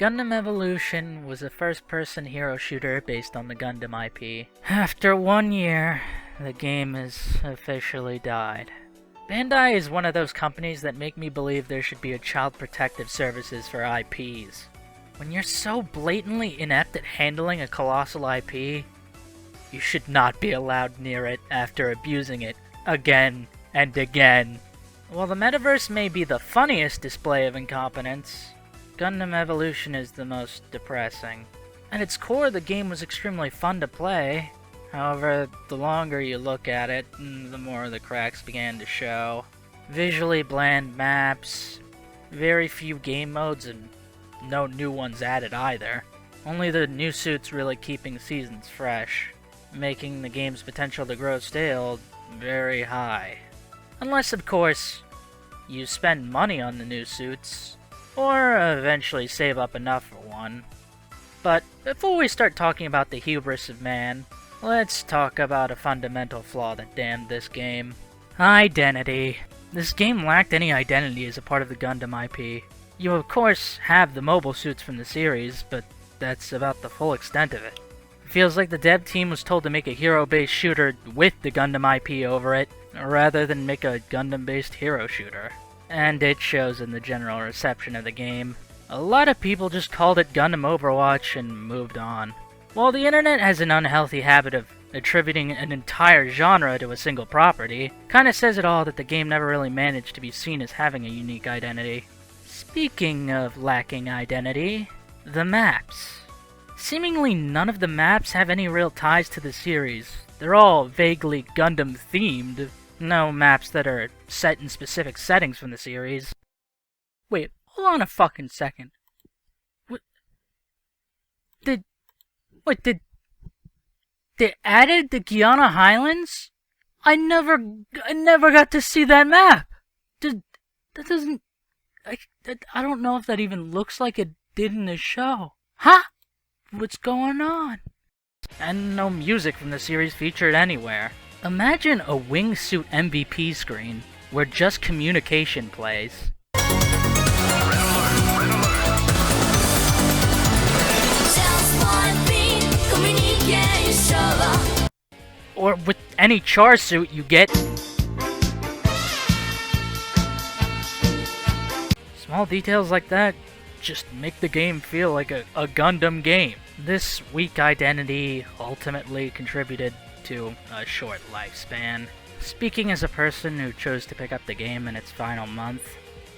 Gundam Evolution was a first-person hero shooter based on the Gundam IP. After 1 year, the game has officially died. Bandai is one of those companies that make me believe there should be a child protective services for IPs. When you're so blatantly inept at handling a colossal IP, you should not be allowed near it after abusing it again and again. While the metaverse may be the funniest display of incompetence, Gundam Evolution is the most depressing. At its core, the game was extremely fun to play. However, the longer you look at it, the more the cracks began to show. Visually bland maps, very few game modes, and no new ones added either. Only the new suits really keeping seasons fresh, making the game's potential to grow stale very high. Unless, of course, you spend money on the new suits, or eventually save up enough for one. But before we start talking about the hubris of man, let's talk about a fundamental flaw that damned this game. Identity. This game lacked any identity as a part of the Gundam IP. You of course have the mobile suits from the series, but that's about the full extent of it. It feels like the dev team was told to make a hero-based shooter with the Gundam IP over it, rather than make a Gundam-based hero shooter. And it shows in the general reception of the game. A lot of people just called it Gundam Overwatch and moved on. While the internet has an unhealthy habit of attributing an entire genre to a single property, kinda says it all that the game never really managed to be seen as having a unique identity. Speaking of lacking identity, the maps. Seemingly none of the maps have any real ties to the series. They're all vaguely Gundam themed. No maps that are set in specific settings from the series. Wait, hold on a fucking second. They added the Guyana Highlands? I never got to see that map! That doesn't... I don't know if that even looks like it did in the show. Huh? What's going on? And no music from the series featured anywhere. Imagine a wingsuit MVP screen where just communication plays. Or with any char suit you get. Small details like that just make the game feel like a Gundam game. This weak identity ultimately contributed to a short lifespan. Speaking as a person who chose to pick up the game in its final month,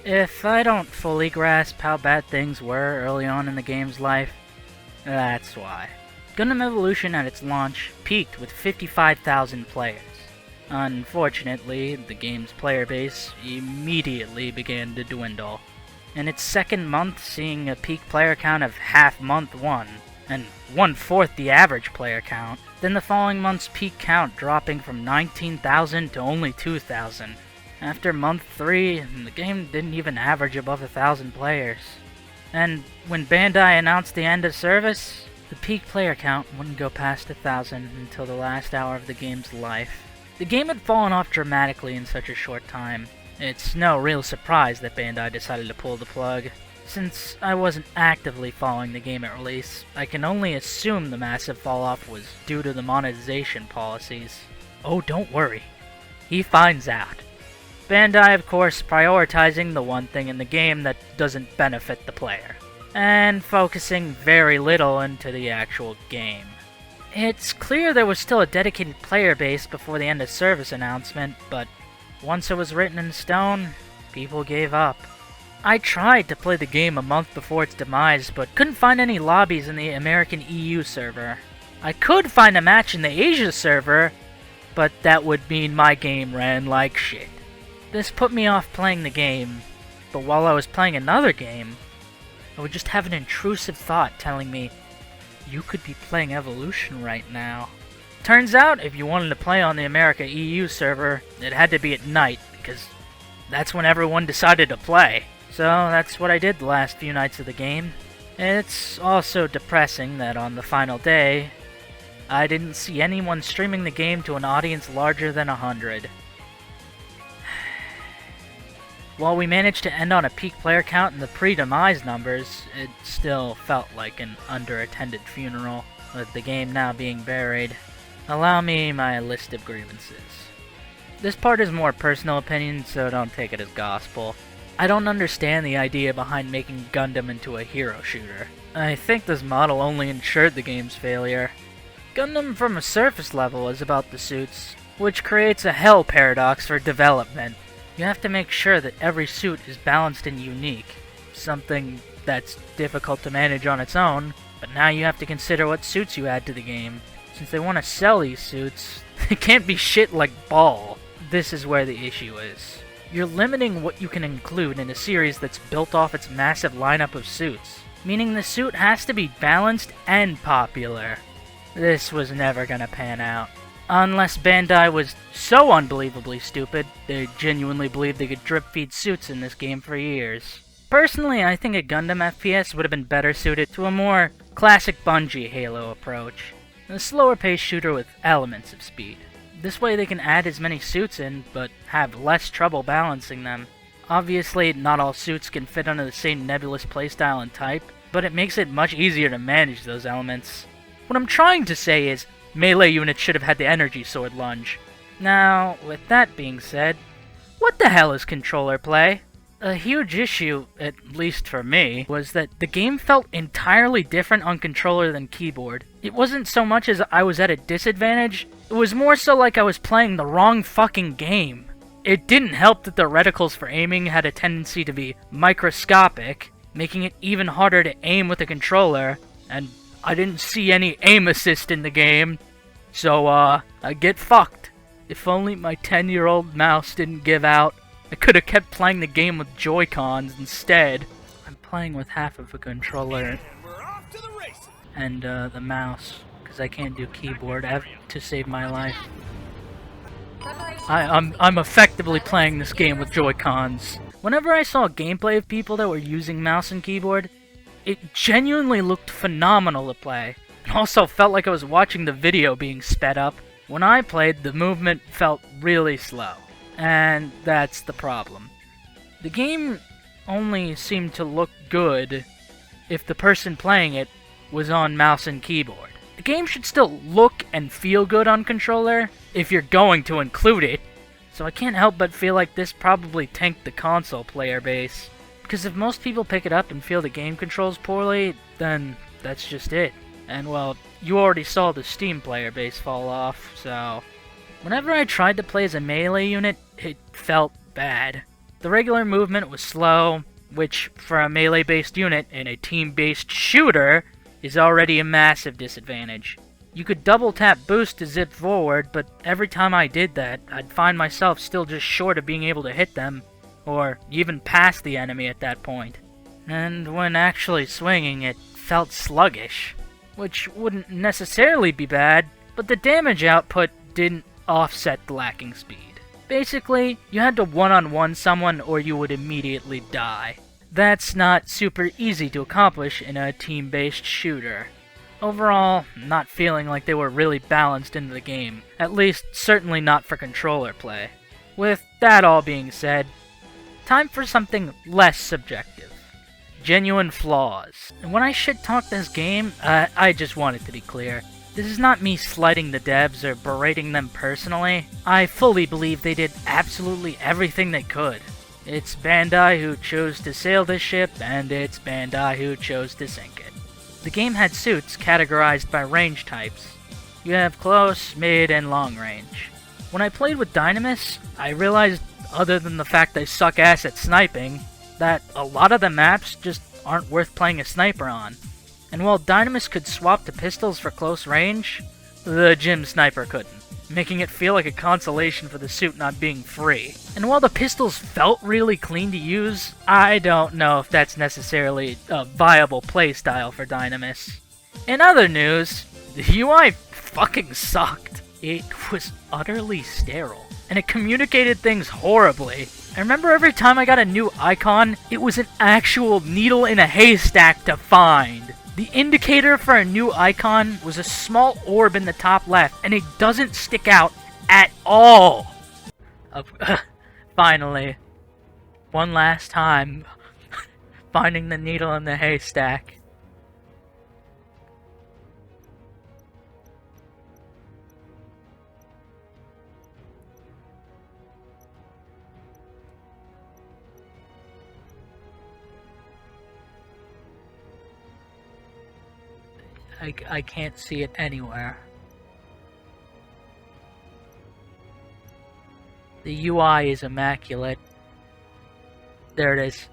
if I don't fully grasp how bad things were early on in the game's life, that's why. Gundam Evolution at its launch peaked with 55,000 players. Unfortunately, the game's player base immediately began to dwindle. In its second month, seeing a peak player count of half month 1, and 1/4 the average player count, then the following month's peak count dropping from 19,000 to only 2,000. After month 3, the game didn't even average above 1,000 players. And when Bandai announced the end of service, the peak player count wouldn't go past 1,000 until the last hour of the game's life. The game had fallen off dramatically in such a short time. It's no real surprise that Bandai decided to pull the plug. Since I wasn't actively following the game at release, I can only assume the massive falloff was due to the monetization policies. Oh, don't worry. He finds out. Bandai, of course, prioritizing the one thing in the game that doesn't benefit the player, and focusing very little into the actual game. It's clear there was still a dedicated player base before the end of service announcement, but once it was written in stone, people gave up. I tried to play the game a month before its demise, but couldn't find any lobbies in the American EU server. I could find a match in the Asia server, but that would mean my game ran like shit. This put me off playing the game, but while I was playing another game, I would just have an intrusive thought telling me, you could be playing Evolution right now. Turns out, if you wanted to play on the America EU server, it had to be at night, because that's when everyone decided to play. So that's what I did the last few nights of the game. It's also depressing that on the final day, I didn't see anyone streaming the game to an audience larger than 100. While we managed to end on a peak player count in the pre-demise numbers, it still felt like an under-attended funeral, with the game now being buried. Allow me my list of grievances. This part is more personal opinion, so don't take it as gospel. I don't understand the idea behind making Gundam into a hero shooter. I think this model only ensured the game's failure. Gundam from a surface level is about the suits, which creates a hell paradox for development. You have to make sure that every suit is balanced and unique, something that's difficult to manage on its own, but now you have to consider what suits you add to the game. Since they want to sell these suits, it can't be shit like Ball. This is where the issue is. You're limiting what you can include in a series that's built off its massive lineup of suits, meaning the suit has to be balanced and popular. This was never gonna pan out. Unless Bandai was so unbelievably stupid, they genuinely believed they could drip-feed suits in this game for years. Personally, I think a Gundam FPS would have been better suited to a more classic Bungie Halo approach. A slower-paced shooter with elements of speed. This way they can add as many suits in, but have less trouble balancing them. Obviously, not all suits can fit under the same nebulous playstyle and type, but it makes it much easier to manage those elements. What I'm trying to say is, melee units should have had the energy sword lunge. Now, with that being said, what the hell is controller play? A huge issue, at least for me, was that the game felt entirely different on controller than keyboard. It wasn't so much as I was at a disadvantage, it was more so like I was playing the wrong fucking game. It didn't help that the reticles for aiming had a tendency to be microscopic, making it even harder to aim with a controller, and I didn't see any aim assist in the game, so I get fucked. If only my 10-year-old mouse didn't give out. I could have kept playing the game with Joy-Cons instead. I'm playing with half of a controller and the mouse, because I can't do keyboard to save my life. I'm effectively playing this game with Joy-Cons. Whenever I saw gameplay of people that were using mouse and keyboard, it genuinely looked phenomenal to play. It also felt like I was watching the video being sped up. When I played, the movement felt really slow. And that's the problem. The game only seemed to look good if the person playing it was on mouse and keyboard. The game should still look and feel good on controller if you're going to include it. So I can't help but feel like this probably tanked the console player base. Because if most people pick it up and feel the game controls poorly, then that's just it. And well, you already saw the Steam player base fall off, so... Whenever I tried to play as a melee unit, it felt bad. The regular movement was slow, which for a melee-based unit in a team-based shooter is already a massive disadvantage. You could double-tap boost to zip forward, but every time I did that, I'd find myself still just short of being able to hit them, or even past the enemy at that point. And when actually swinging, it felt sluggish, which wouldn't necessarily be bad, but the damage output didn't offset the lacking speed. Basically, you had to one-on-one someone or you would immediately die. That's not super easy to accomplish in a team-based shooter. Overall, not feeling like they were really balanced into the game, at least certainly not for controller play. With that all being said, time for something less subjective. Genuine flaws. And when I shit-talk this game, I just want it to be clear. This is not me slighting the devs or berating them personally. I fully believe they did absolutely everything they could. It's Bandai who chose to sail this ship, and it's Bandai who chose to sink it. The game had suits categorized by range types. You have close, mid, and long range. When I played with Dynamis, I realized, other than the fact they suck ass at sniping, that a lot of the maps just aren't worth playing a sniper on. And while Dynamis could swap to pistols for close range, the Gym Sniper couldn't, making it feel like a consolation for the suit not being free. And while the pistols felt really clean to use, I don't know if that's necessarily a viable playstyle for Dynamis. In other news, the UI fucking sucked. It was utterly sterile, and it communicated things horribly. I remember every time I got a new icon, it was an actual needle in a haystack to find. The indicator for a new icon was a small orb in the top left, and it doesn't stick out at all. Finally. one last time, finding the needle in the haystack. I can't see it anywhere. The UI is immaculate. There it is.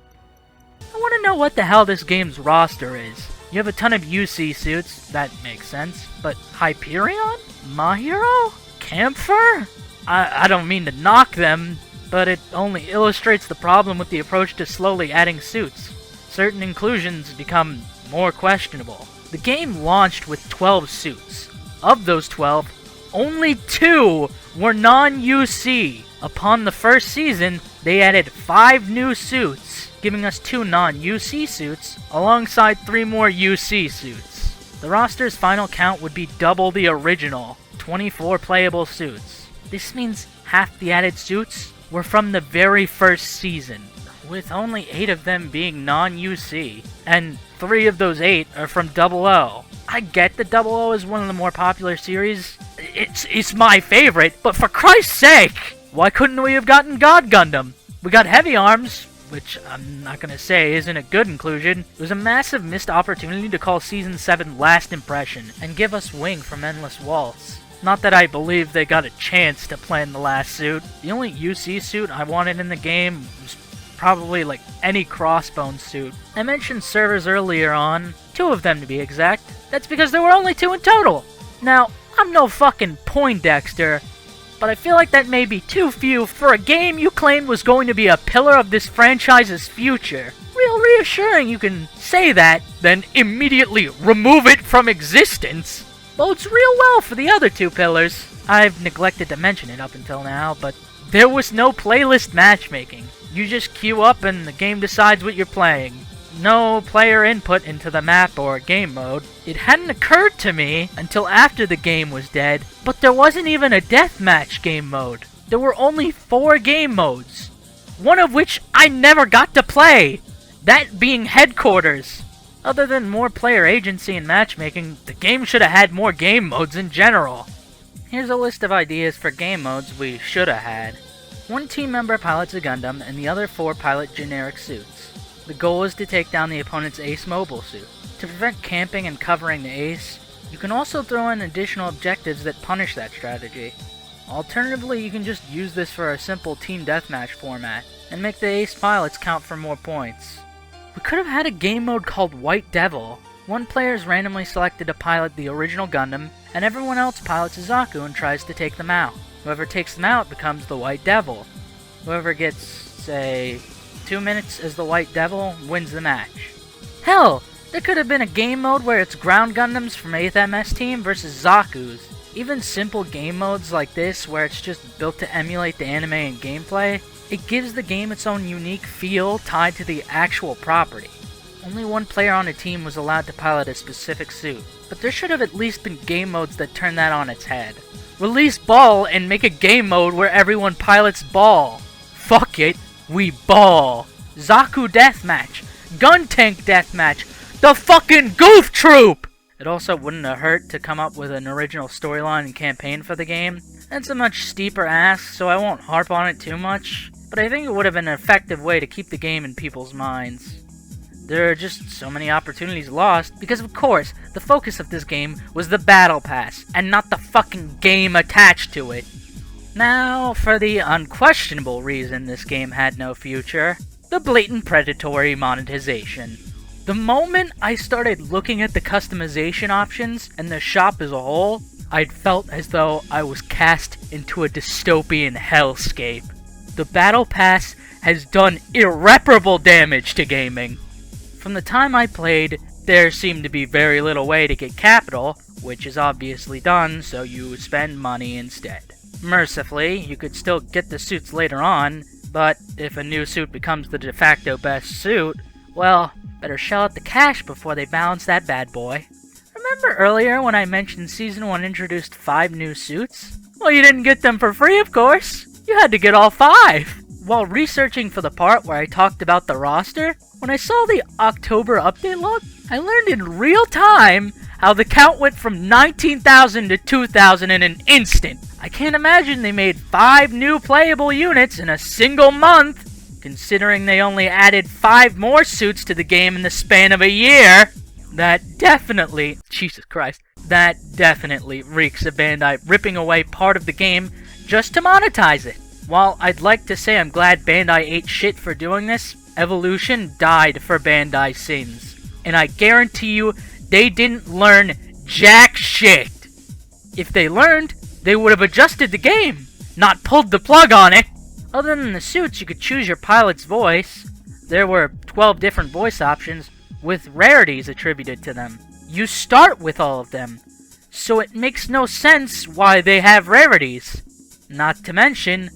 I want to know what the hell this game's roster is. You have a ton of UC suits, that makes sense, but Hyperion? Mahiro? Camphor? I don't mean to knock them, but it only illustrates the problem with the approach to slowly adding suits. Certain inclusions become more questionable. The game launched with 12 suits. Of those 12, only 2 were non-UC. Upon the first season, they added 5 new suits, giving us 2 non-UC suits, alongside 3 more UC suits. The roster's final count would be double the original, 24 playable suits. This means half the added suits were from the very first season, with only 8 of them being non-UC, and 3 of those 8 are from Double O. I get that Double O is one of the more popular series. It's my favorite, but for Christ's sake! Why couldn't we have gotten God Gundam? We got Heavy Arms, which I'm not gonna say isn't a good inclusion. It was a massive missed opportunity to call Season 7 Last Impression, and give us Wing from Endless Waltz. Not that I believe they got a chance to plan the last suit. The only UC suit I wanted in the game was probably like any Crossbone suit. I mentioned servers earlier on, 2 of them to be exact. That's because there were only 2 in total. Now, I'm no fucking Poindexter, but I feel like that may be too few for a game you claimed was going to be a pillar of this franchise's future. Real reassuring you can say that, then immediately remove it from existence. Bodes real well for the other 2 pillars. I've neglected to mention it up until now, but there was no playlist matchmaking. You just queue up and the game decides what you're playing. No player input into the map or game mode. It hadn't occurred to me until after the game was dead, but there wasn't even a deathmatch game mode. There were only 4 game modes, one of which I never got to play, that being Headquarters. Other than more player agency and matchmaking, the game should have had more game modes in general. Here's a list of ideas for game modes we should have had. 1 team member pilots a Gundam, and the other 4 pilot generic suits. The goal is to take down the opponent's Ace mobile suit. To prevent camping and covering the Ace, you can also throw in additional objectives that punish that strategy. Alternatively, you can just use this for a simple team deathmatch format, and make the Ace pilots count for more points. We could have had a game mode called White Devil. 1 player is randomly selected to pilot the original Gundam, and everyone else pilots a Zaku and tries to take them out. Whoever takes them out becomes the White Devil. Whoever gets, say, 2 minutes as the White Devil wins the match. Hell, there could have been a game mode where it's ground Gundams from 8th MS Team versus Zaku's. Even simple game modes like this, where it's just built to emulate the anime and gameplay, it gives the game its own unique feel tied to the actual property. Only 1 player on a team was allowed to pilot a specific suit, but there should have at least been game modes that turn that on its head. Release Ball and make a game mode where everyone pilots Ball. Fuck it, we ball. Zaku Deathmatch, Gun Tank Deathmatch, the fucking Goof Troop! It also wouldn't have hurt to come up with an original storyline and campaign for the game. That's a much steeper ask, so I won't harp on it too much, but I think it would have been an effective way to keep the game in people's minds. There are just so many opportunities lost, because of course, the focus of this game was the Battle Pass, and not the fucking game attached to it. Now, for the unquestionable reason this game had no future, the blatant predatory monetization. The moment I started looking at the customization options and the shop as a whole, I'd felt as though I was cast into a dystopian hellscape. The Battle Pass has done irreparable damage to gaming. From the time I played, there seemed to be very little way to get capital, which is obviously done, so you spend money instead. Mercifully, you could still get the suits later on, but if a new suit becomes the de facto best suit, well, better shell out the cash before they balance that bad boy. Remember earlier when I mentioned Season 1 introduced 5 new suits? Well, you didn't get them for free, of course. You had to get all 5. while researching for the part where I talked about the roster, when I saw the October update log, I learned in real time how the count went from 19,000 to 2,000 in an instant. I can't imagine they made 5 new playable units in a single month, considering they only added 5 more suits to the game in the span of a year. That definitely, Jesus Christ, that definitely reeks of Bandai ripping away part of the game just to monetize it. While I'd like to say I'm glad Bandai ate shit for doing this, Evolution died for Bandai's sins. And I guarantee you, they didn't learn jack shit. If they learned, they would have adjusted the game, not pulled the plug on it. Other than the suits, you could choose your pilot's voice. There were 12 different voice options, with rarities attributed to them. You start with all of them, so it makes no sense why they have rarities. Not to mention,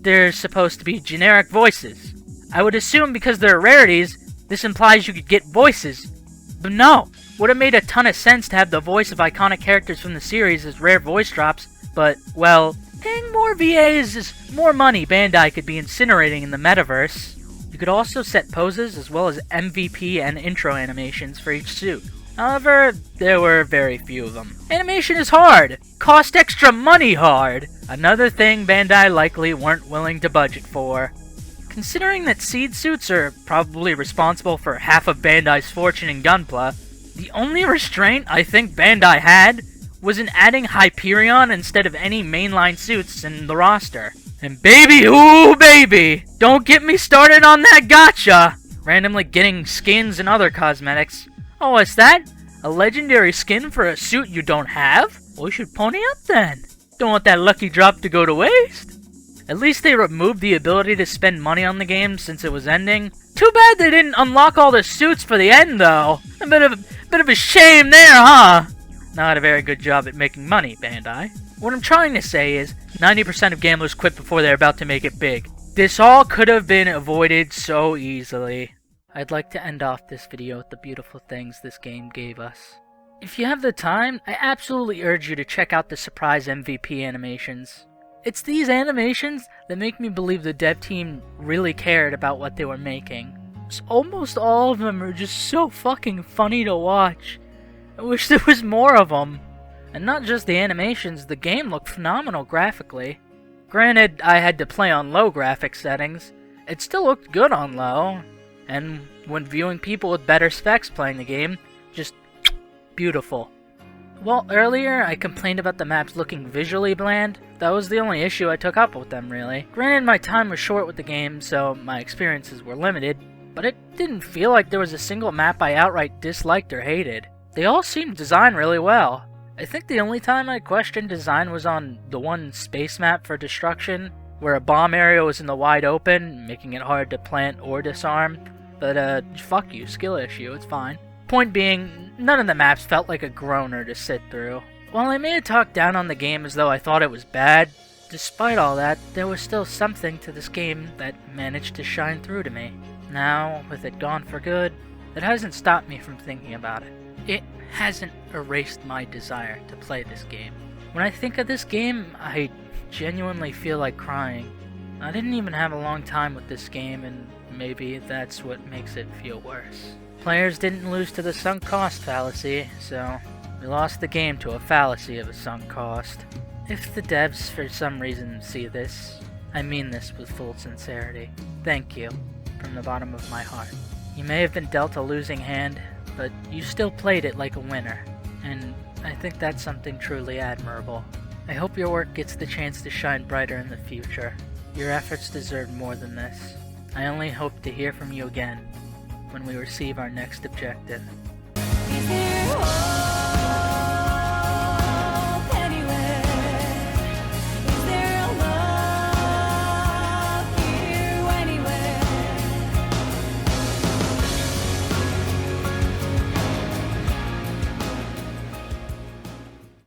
they're supposed to be generic voices. I would assume because they're rarities, this implies you could get voices. But no, would have made a ton of sense to have the voice of iconic characters from the series as rare voice drops, but, well, paying more VAs is more money Bandai could be incinerating in the metaverse. You could also set poses as well as MVP and intro animations for each suit. However, there were very few of them. Animation is hard! Cost extra money hard! Another thing Bandai likely weren't willing to budget for. Considering that seed suits are probably responsible for half of Bandai's fortune in Gunpla, the only restraint I think Bandai had was in adding Hyperion instead of any mainline suits in the roster. And baby, ooh baby, don't get me started on that gacha! Randomly getting skins and other cosmetics. Oh, what's that? A legendary skin for a suit you don't have? Well, you should pony up then. Don't want that lucky drop to go to waste. At least they removed the ability to spend money on the game since it was ending. Too bad they didn't unlock all the suits for the end though. A bit of a shame there, huh? Not a very good job at making money, Bandai. What I'm trying to say is, 90% of gamblers quit before they're about to make it big. This all could have been avoided so easily. I'd like to end off this video with the beautiful things this game gave us. If you have the time, I absolutely urge you to check out the surprise MVP animations. It's these animations that make me believe the dev team really cared about what they were making. Almost all of them are just so fucking funny to watch. I wish there was more of them. And not just the animations, the game looked phenomenal graphically. Granted, I had to play on low graphics settings. It still looked good on low. And when viewing people with better specs playing the game, just beautiful. Well, earlier I complained about the maps looking visually bland. That was the only issue I took up with them, really. Granted, my time was short with the game, so my experiences were limited, but it didn't feel like there was a single map I outright disliked or hated. They all seemed designed really well. I think the only time I questioned design was on the one space map for Destruction, where a bomb area was in the wide open, making it hard to plant or disarm. But fuck you, skill issue, it's fine. Point being, none of the maps felt like a groaner to sit through. While I may have talked down on the game as though I thought it was bad, despite all that, there was still something to this game that managed to shine through to me. Now, with it gone for good, it hasn't stopped me from thinking about it. It hasn't erased my desire to play this game. When I think of this game, I genuinely feel like crying. I didn't even have a long time with this game, and maybe that's what makes it feel worse. Players didn't lose to the sunk cost fallacy, so we lost the game to a fallacy of a sunk cost. If the devs for some reason see this, I mean this with full sincerity. Thank you, from the bottom of my heart. You may have been dealt a losing hand, but you still played it like a winner, and I think that's something truly admirable. I hope your work gets the chance to shine brighter in the future. Your efforts deserve more than this. I only hope to hear from you again when we receive our next objective.